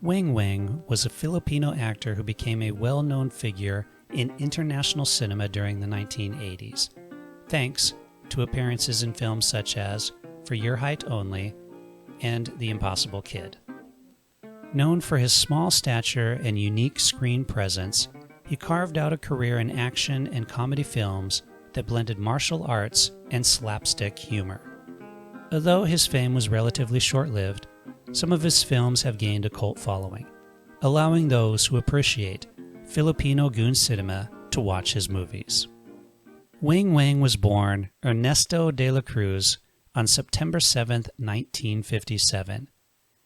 Weng Weng was a Filipino actor who became a well-known figure in international cinema during the 1980s, thanks to appearances in films such as For Your Height Only and The Impossible Kid. Known for his small stature and unique screen presence, he carved out a career in action and comedy films that blended martial arts and slapstick humor. Although his fame was relatively short-lived, some of his films have gained a cult following, allowing those who appreciate Filipino goon cinema to watch his movies. Weng Weng was born Ernesto de la Cruz on September 7, 1957.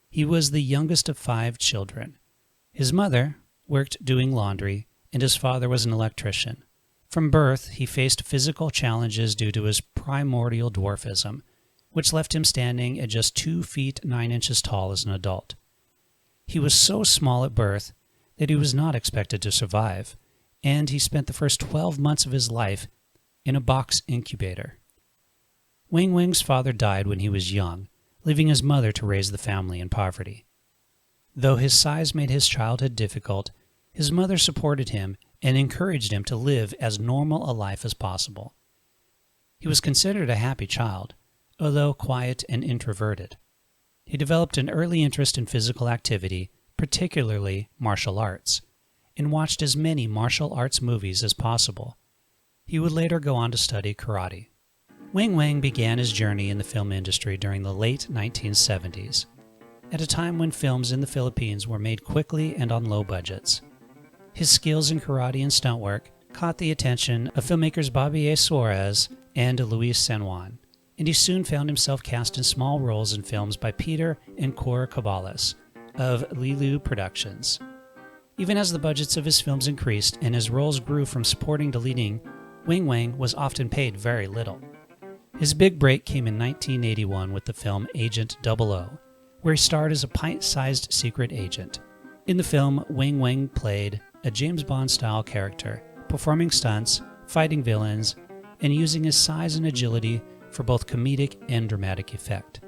He was the youngest of 5 children. His mother worked doing laundry, and his father was an electrician. From birth, he faced physical challenges due to his primordial dwarfism, which left him standing at just 2 feet 9 inches tall as an adult. He was so small at birth that he was not expected to survive, and he spent the first 12 months of his life in a box incubator. Weng Weng's father died when he was young, leaving his mother to raise the family in poverty. Though his size made his childhood difficult, his mother supported him and encouraged him to live as normal a life as possible. He was considered a happy child, although quiet and introverted. He developed an early interest in physical activity, particularly martial arts, and watched as many martial arts movies as possible. He would later go on to study karate. Weng Weng began his journey in the film industry during the late 1970s, at a time when films in the Philippines were made quickly and on low budgets. His skills in karate and stunt work caught the attention of filmmakers Bobby A. Suarez and Luis San Juan, and he soon found himself cast in small roles in films by Peter and Cora Cabales of Lilu Productions. Even as the budgets of his films increased and his roles grew from supporting to leading, Weng Weng was often paid very little. His big break came in 1981 with the film Agent 00, where he starred as a pint-sized secret agent. In the film, Weng Weng played a James Bond-style character, performing stunts, fighting villains, and using his size and agility for both comedic and dramatic effect.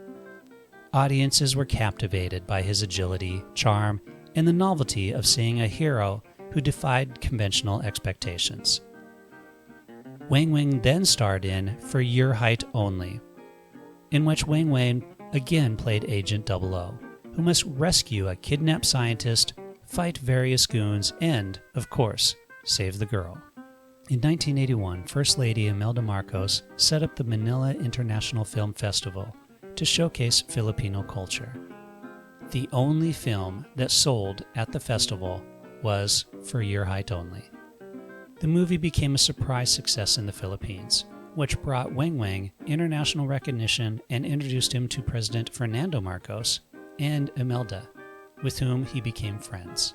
Audiences were captivated by his agility, charm, and the novelty of seeing a hero who defied conventional expectations. Weng Weng then starred in For Your Height Only, in which Weng Weng again played Agent 00, who must rescue a kidnapped scientist, fight various goons, and, of course, save the girl. In 1981, First Lady Imelda Marcos set up the Manila International Film Festival to showcase Filipino culture. The only film that sold at the festival was For Your Height Only. The movie became a surprise success in the Philippines, which brought Weng Weng international recognition and introduced him to President Fernando Marcos and Imelda, with whom he became friends.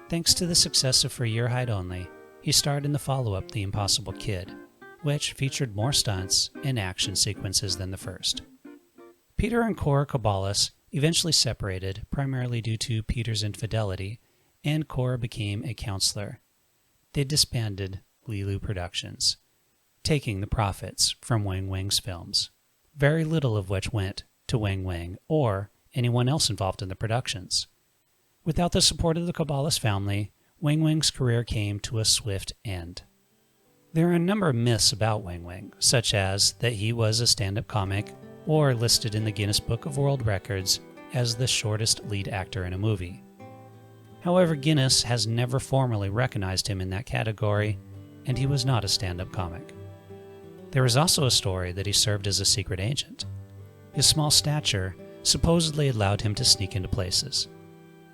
Thanks to the success of For Your Height Only, he starred in the follow-up The Impossible Kid, which featured more stunts and action sequences than the first. Peter and Cora Cabales eventually separated, primarily due to Peter's infidelity, and Cora became a counselor. They disbanded Lilu Productions, taking the profits from Weng Weng's films, very little of which went to Weng Weng or anyone else involved in the productions. Without the support of the Cabales family, Weng Weng's career came to a swift end. There are a number of myths about Weng Weng, such as that he was a stand-up comic or listed in the Guinness Book of World Records as the shortest lead actor in a movie. However, Guinness has never formally recognized him in that category, and he was not a stand-up comic. There is also a story that he served as a secret agent. His small stature supposedly allowed him to sneak into places.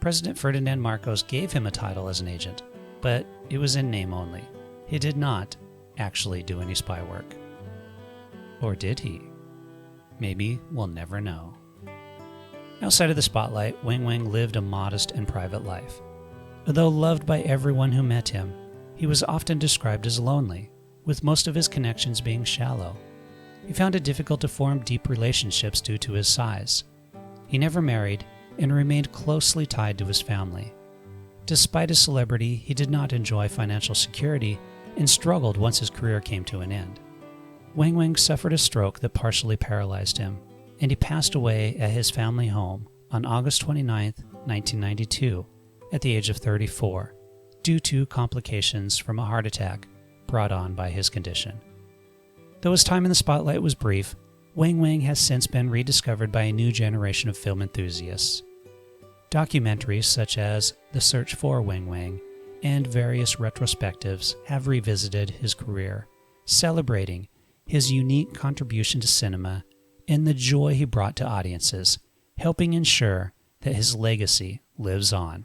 President Ferdinand Marcos gave him a title as an agent, but it was in name only. He did not actually do any spy work. Or did he? Maybe we'll never know. Outside of the spotlight, Weng Weng lived a modest and private life. Although loved by everyone who met him, he was often described as lonely, with most of his connections being shallow. He found it difficult to form deep relationships due to his size. He never married and remained closely tied to his family. Despite his celebrity, he did not enjoy financial security and struggled once his career came to an end. Weng Weng suffered a stroke that partially paralyzed him, and he passed away at his family home on August 29, 1992, at the age of 34, due to complications from a heart attack brought on by his condition. Though his time in the spotlight was brief, Weng Weng has since been rediscovered by a new generation of film enthusiasts. Documentaries such as The Search for Weng Weng and various retrospectives have revisited his career, celebrating his unique contribution to cinema and the joy he brought to audiences, helping ensure that his legacy lives on.